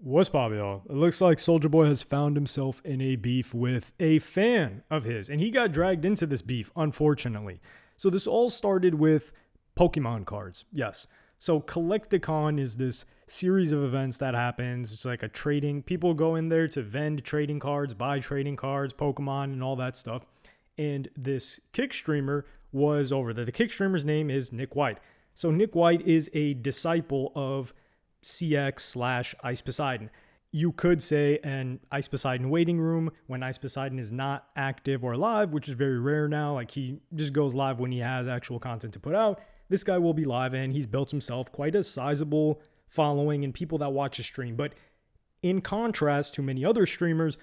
What's poppin', y'all? It looks like Soulja Boy has found himself in a beef with a fan of his, and he got dragged into this beef, unfortunately. So this all started with Pokemon cards. Yes. So Collecticon is this series of events that happens. It's like a trading. People go in there to vend trading cards, buy trading cards, Pokemon, and all that stuff. And this kick streamer was over there. The kick streamer's name is Nick White. So Nick White is a disciple of CX / Ice Poseidon. You could say an Ice Poseidon waiting room when Ice Poseidon is not active or live, which is very rare now. Like, he just goes live when he has actual content to put out. This guy will be live, and he's built himself quite a sizable following and people that watch his stream. But in contrast to many other streamers,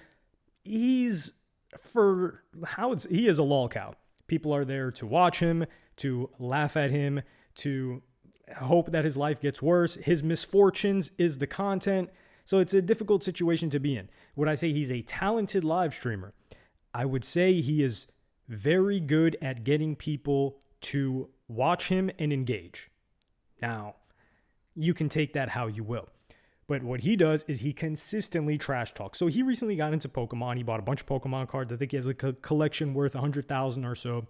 he is a lol cow. People are there to watch him, to laugh at him, to hope that his life gets worse. His misfortunes is the content. So it's a difficult situation to be in. Would I say he's a talented live streamer? I would say he is very good at getting people to watch him and engage. Now, you can take that how you will. But what he does is he consistently trash talks. So he recently got into Pokemon. He bought a bunch of Pokemon cards. I think he has like a collection worth 100,000 or so.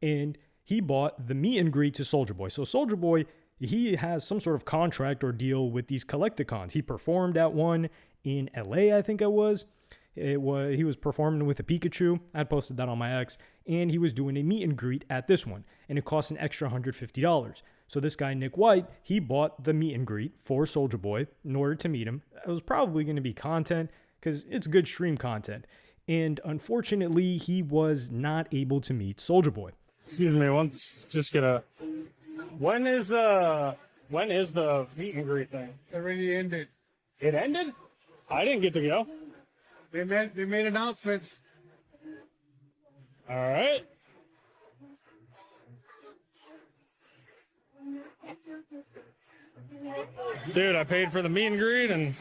And he bought the meet and greet to Soulja Boy. So Soulja Boy, he has some sort of contract or deal with these Collecticons. He performed at one in LA, I think it was. He was performing with a Pikachu. I posted that on my X. And he was doing a meet and greet at this one. And it cost an extra $150. So this guy, Nick White, he bought the meet and greet for Soulja Boy in order to meet him. It was probably going to be content because it's good stream content. And unfortunately, he was not able to meet Soulja Boy. Excuse me, when is the meet and greet thing? It already ended. It ended? I didn't get to go. They made announcements. All right. Dude, I paid for the meet and greet and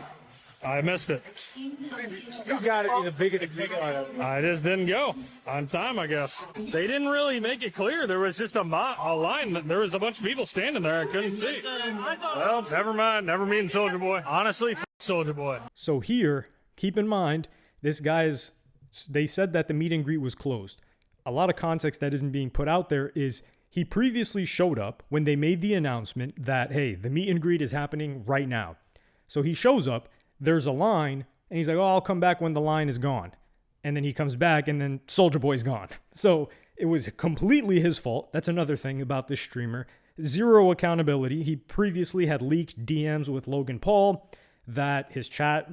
I missed it. You got to be the biggest fan. I just didn't go on time, I guess. They didn't really make it clear. There was just a line. There was a bunch of people standing there I couldn't see. Well, never mind. Never meeting Soulja Boy. Honestly, Soulja Boy. So here, keep in mind, this guy's, they said that the meet and greet was closed. A lot of context that isn't being put out there is he previously showed up when they made the announcement that, hey, the meet and greet is happening right now. So he shows up. There's a line, and he's like, oh, I'll come back when the line is gone. And then he comes back, and then Soulja Boy's gone. So it was completely his fault. That's another thing about this streamer. Zero accountability. He previously had leaked DMs with Logan Paul that his chat,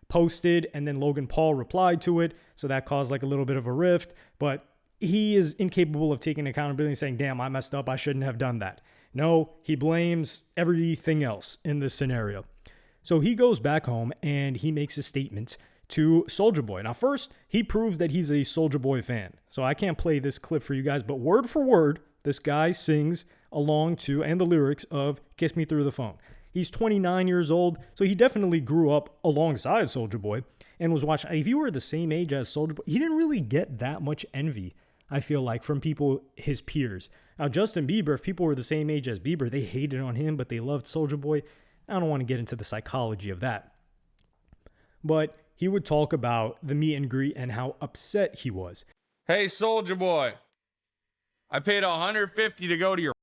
posted, and then Logan Paul replied to it. So that caused, a little bit of a rift. But he is incapable of taking accountability and saying, damn, I messed up. I shouldn't have done that. No, he blames everything else in this scenario. So he goes back home and he makes a statement to Soulja Boy. Now, first, he proves that he's a Soulja Boy fan. So I can't play this clip for you guys, but word for word, this guy sings along to, and the lyrics of Kiss Me Through the Phone. He's 29 years old, so he definitely grew up alongside Soulja Boy and was watching. If you were the same age as Soulja Boy, he didn't really get that much envy, I feel like, from people, his peers. Now, Justin Bieber, if people were the same age as Bieber, they hated on him, but they loved Soulja Boy. I don't want to get into the psychology of that. But he would talk about the meet and greet and how upset he was. Hey, Soulja Boy, I paid $150 to go to your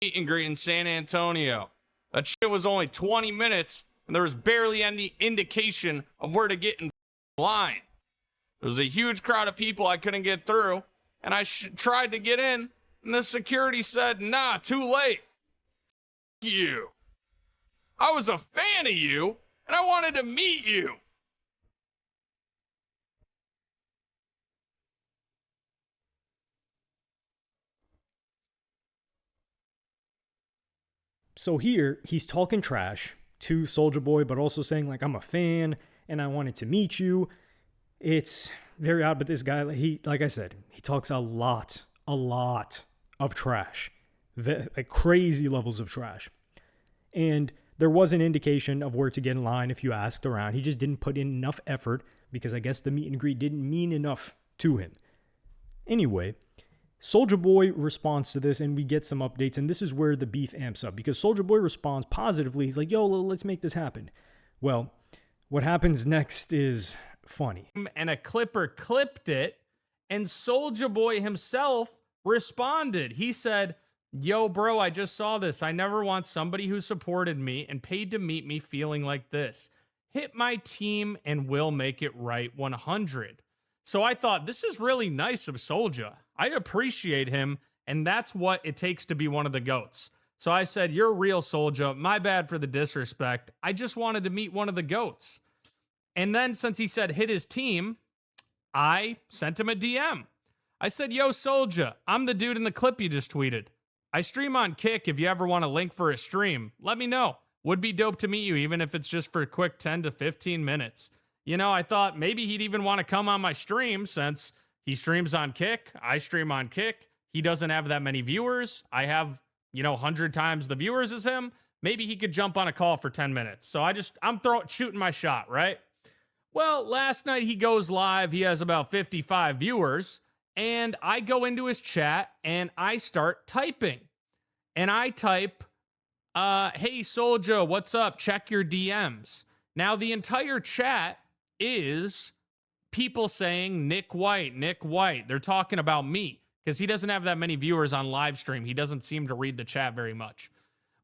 meet and greet in San Antonio. That shit was only 20 minutes, and there was barely any indication of where to get in line. There was a huge crowd of people I couldn't get through, and I tried to get in, and the security said, nah, too late. You. I was a fan of you, and I wanted to meet you. So here, he's talking trash to Soulja Boy, but also saying, I'm a fan, and I wanted to meet you. It's very odd, but this guy, like I said, he talks a lot of trash. Crazy levels of trash. And there was an indication of where to get in line if you asked around. He just didn't put in enough effort because I guess the meet and greet didn't mean enough to him. Anyway, Soulja Boy responds to this and we get some updates, and this is where the beef amps up because Soulja Boy responds positively. He's like, yo, let's make this happen. Well, What happens next is funny. And a clipper clipped it, and Soulja Boy himself responded. He said, "Yo, bro, I just saw this. I never want somebody who supported me and paid to meet me feeling like this. Hit my team and we'll make it right 100." So I thought, this is really nice of Soulja. I appreciate him, and that's what it takes to be one of the GOATs. So I said, "You're real, Soulja. My bad for the disrespect. I just wanted to meet one of the GOATs." And then since he said hit his team, I sent him a DM. I said, "Yo, Soulja, I'm the dude in the clip you just tweeted. I stream on Kick. If you ever want a link for a stream, let me know. Would be dope to meet you, even if it's just for a quick 10 to 15 minutes. You know, I thought maybe he'd even want to come on my stream since he streams on Kick. I stream on Kick. He doesn't have that many viewers. I have, 100 times the viewers as him. Maybe he could jump on a call for 10 minutes. So I'm shooting my shot, right? Well, last night he goes live. He has about 55 viewers. And I go into his chat and I start typing. And I type, "Hey, Soulja, what's up? Check your DMs." Now, the entire chat is people saying Nick White, Nick White. They're talking about me because he doesn't have that many viewers on live stream. He doesn't seem to read the chat very much.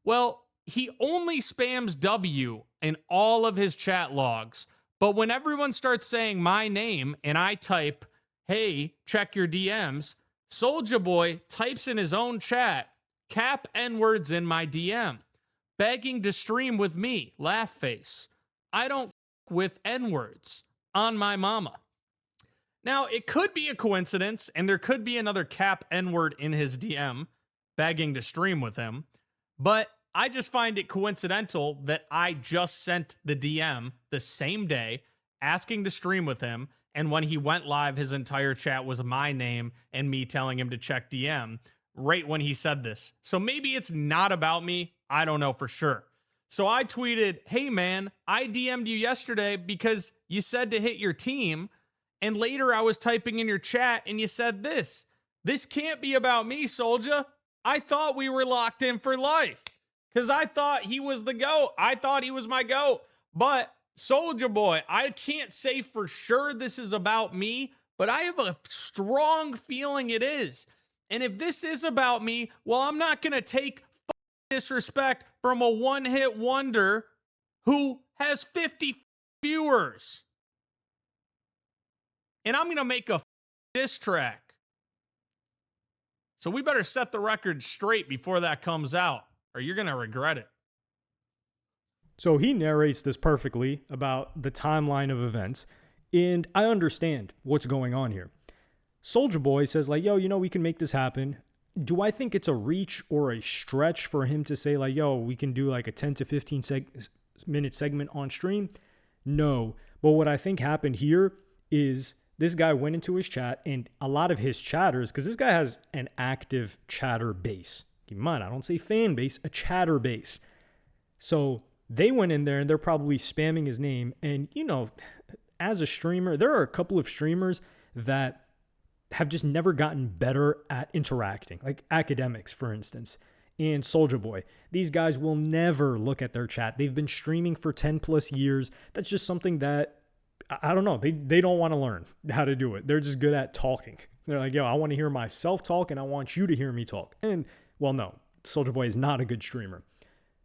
Well, he only spams W in all of his chat logs. But when everyone starts saying my name and I type, "Hey, check your DMs," Soulja Boy types in his own chat, "Cap N-words in my DM, begging to stream with me, laugh face. I don't with N-words on my mama." Now, it could be a coincidence, and there could be another Cap N-word in his DM begging to stream with him, but I just find it coincidental that I just sent the DM the same day asking to stream with him, and when he went live, his entire chat was my name and me telling him to check DM right when he said this. So maybe it's not about me. I don't know for sure. So I tweeted, "Hey man, I DM'd you yesterday because you said to hit your team, and later I was typing in your chat and you said this. This can't be about me, Soulja. I thought we were locked in for life because I thought he was the GOAT. I thought he was my GOAT. But Soulja Boy, I can't say for sure this is about me, but I have a strong feeling it is. And if this is about me, well, I'm not going to take disrespect from a one-hit wonder who has 50 viewers. And I'm going to make a diss track. So we better set the record straight before that comes out, or you're going to regret it." So he narrates this perfectly about the timeline of events, and I understand what's going on here. Soulja Boy says, like, "Yo, we can make this happen." Do I think it's a reach or a stretch for him to say, like, "Yo, we can do like a 10 to 15 minute segment on stream"? No. But what I think happened here is this guy went into his chat, and a lot of his chatters, because this guy has an active chatter base. Keep in mind, I don't say fan base, a chatter base. So they went in there and they're probably spamming his name. And, as a streamer, there are a couple of streamers that have just never gotten better at interacting, like academics, for instance, and Soulja Boy. These guys will never look at their chat. They've been streaming for 10 plus years. That's just something that, I don't know, they don't want to learn how to do it. They're just good at talking. They're like, "Yo, I want to hear myself talk and I want you to hear me talk." And, well, no, Soulja Boy is not a good streamer.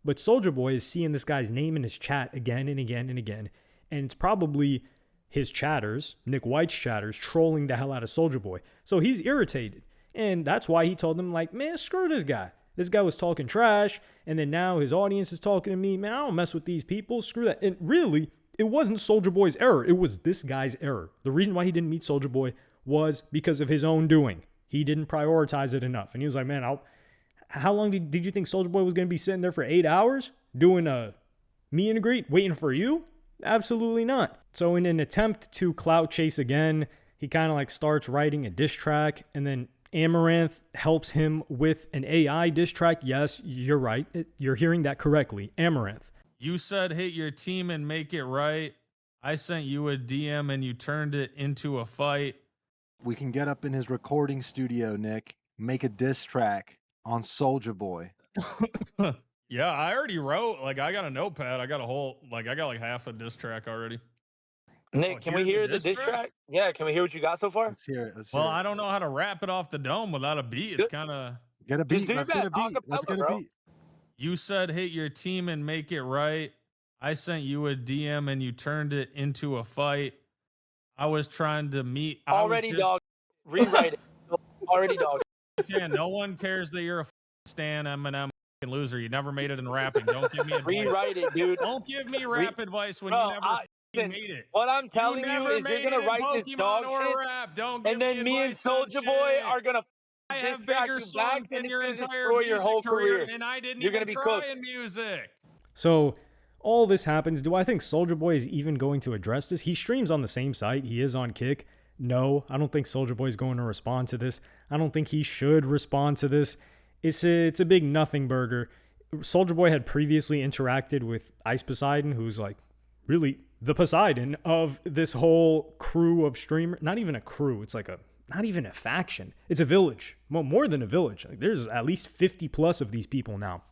But Soulja Boy is seeing this guy's name in his chat again and again and again. And it's probably his chatters, Nick White's chatters, trolling the hell out of Soulja Boy. So he's irritated. And that's why he told them, like, "Man, screw this guy. This guy was talking trash. And then now his audience is talking to me. Man, I don't mess with these people. Screw that." And really, it wasn't Soulja Boy's error. It was this guy's error. The reason why he didn't meet Soulja Boy was because of his own doing. He didn't prioritize it enough. And he was like, "Man, how long did you think Soulja Boy was going to be sitting there for 8 hours doing a meet and greet, waiting for you? Absolutely not." So in an attempt to clout chase again, he kind of like starts writing a diss track, and then Amaranth helps him with an AI diss track. Yes, you're right. You're hearing that correctly. Amaranth. "You said hit your team and make it right. I sent you a DM and you turned it into a fight." We can get up in his recording studio, Nick, make a diss track on Soulja Boy. Yeah, I already wrote. Like, I got a notepad. I got a whole, like, I got like half a diss track already. Nick, Oh, can we here's the hear the diss diss track? track? Yeah, can we hear what you got so far? Let's hear it. Let's Well, hear I it. don't know how to rap it off the dome without a beat. It's Just- kind of. Get a Just beat. do Let's that get a beat. Let's acapella, get a bro. beat. You said hit your team and make it right. I sent you a DM and you turned it into a fight. I was trying to meet. Already, dog. Rewrite it. Already, dog. No one cares that you're a Stan Eminem loser. You never made it in rapping. Don't give me advice. Rewrite it, dude. Don't give me rap advice when Bro, you never made it. What I'm telling you never is you're made gonna it in write Pokemon this dog or shit, rap. Don't give and then me and advice on Soulja Boy shit. are gonna I have distract bigger you back, songs and than it's your gonna entire destroy music your whole career, and I didn't You're even gonna be try cooked. in music. So all this happens. Do I think Soulja Boy is even going to address this? He streams on the same site. He is on Kick. No, I don't think Soulja Boy is going to respond to this. I don't think he should respond to this. It's a big nothing burger. Soulja Boy had previously interacted with Ice Poseidon, who's like really the Poseidon of this whole crew of streamers. Not even a crew. It's like not even a faction. It's a village. Well, more than a village. Like, there's at least 50 plus of these people now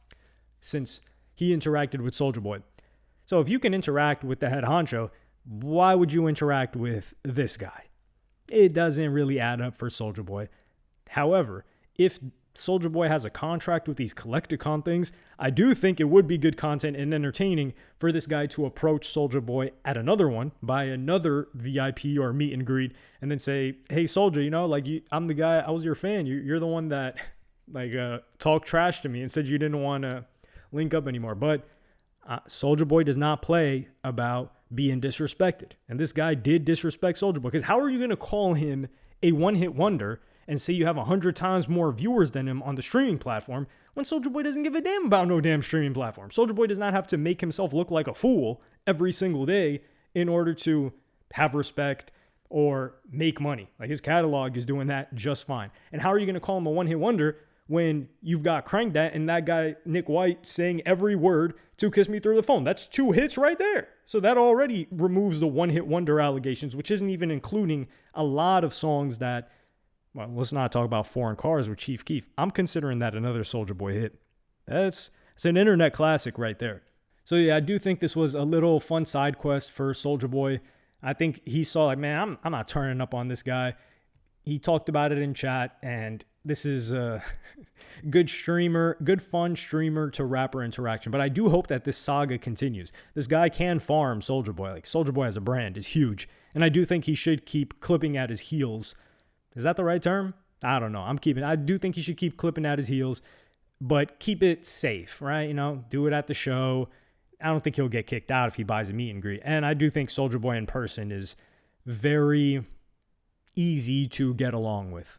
since he interacted with Soulja Boy. So if you can interact with the head honcho, why would you interact with this guy? It doesn't really add up for Soulja Boy. However, if Soulja Boy has a contract with these Collecticon things, I do think it would be good content and entertaining for this guy to approach Soulja Boy at another one, buy another VIP or meet and greet, and then say, hey, Soulja, you know, like, I'm the guy, I was your fan. You're the one that, like, talked trash to me and said you didn't want to link up anymore. But Soulja Boy does not play about being disrespected. And this guy did disrespect Soulja Boy, because how are you going to call him a one-hit wonder and say you have 100 times more viewers than him on the streaming platform when Soulja Boy doesn't give a damn about no damn streaming platform? Soulja Boy does not have to make himself look like a fool every single day in order to have respect or make money. Like, his catalog is doing that just fine. And how are you going to call him a one-hit wonder when you've got Crank That and that guy Nick White saying every word to Kiss Me Through the Phone? That's 2 hits right there. So that already removes the one-hit wonder allegations, which isn't even including a lot of songs that, well, let's not talk about Foreign Cars with Chief Keef. I'm considering that another Soulja Boy hit. It's an internet classic right there. So yeah, I do think this was a little fun side quest for Soulja Boy. I think he saw, like, man, I'm not turning up on this guy. He talked about it in chat, and this is a good streamer, good fun streamer to rapper interaction. But I do hope that this saga continues. This guy can farm Soulja Boy. Like, Soulja Boy as a brand is huge. And I do think he should keep clipping at his heels. Is that the right term? I don't know. I do think he should keep clipping at his heels, but keep it safe, right? You know, do it at the show. I don't think he'll get kicked out if he buys a meet and greet. And I do think Soulja Boy in person is very easy to get along with.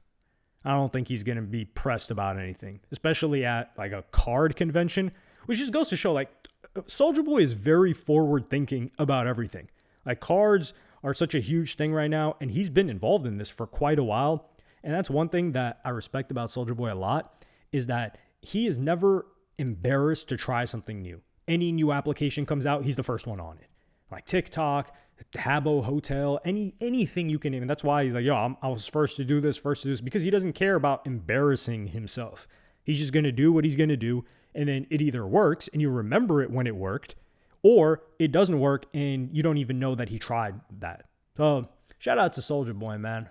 I don't think he's going to be pressed about anything, especially at like a card convention, which just goes to show, like, Soulja Boy is very forward thinking about everything. Like, cards are such a huge thing right now, and he's been involved in this for quite a while. And that's one thing that I respect about Soulja Boy a lot, is that he is never embarrassed to try something new. Any new application comes out, he's the first one on it. Like TikTok, Habbo Hotel, anything you can name. And that's why he's like, yo, I was first to do this, because he doesn't care about embarrassing himself. He's just going to do what he's going to do. And then it either works and you remember it when it worked, or it doesn't work and you don't even know that he tried that. So shout out to Soulja Boy, man.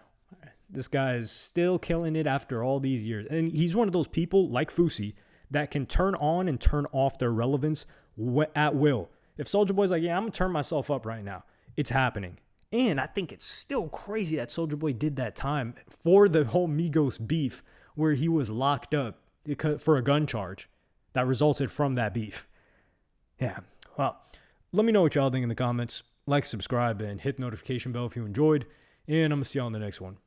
This guy is still killing it after all these years. And he's one of those people like Fousey that can turn on and turn off their relevance at will. If Soulja Boy's like, yeah, I'm going to turn myself up right now, it's happening. And I think it's still crazy that Soulja Boy did that time for the whole Migos beef where he was locked up for a gun charge that resulted from that beef. Yeah, well, let me know what y'all think in the comments. Like, subscribe, and hit the notification bell if you enjoyed. And I'm going to see y'all in the next one.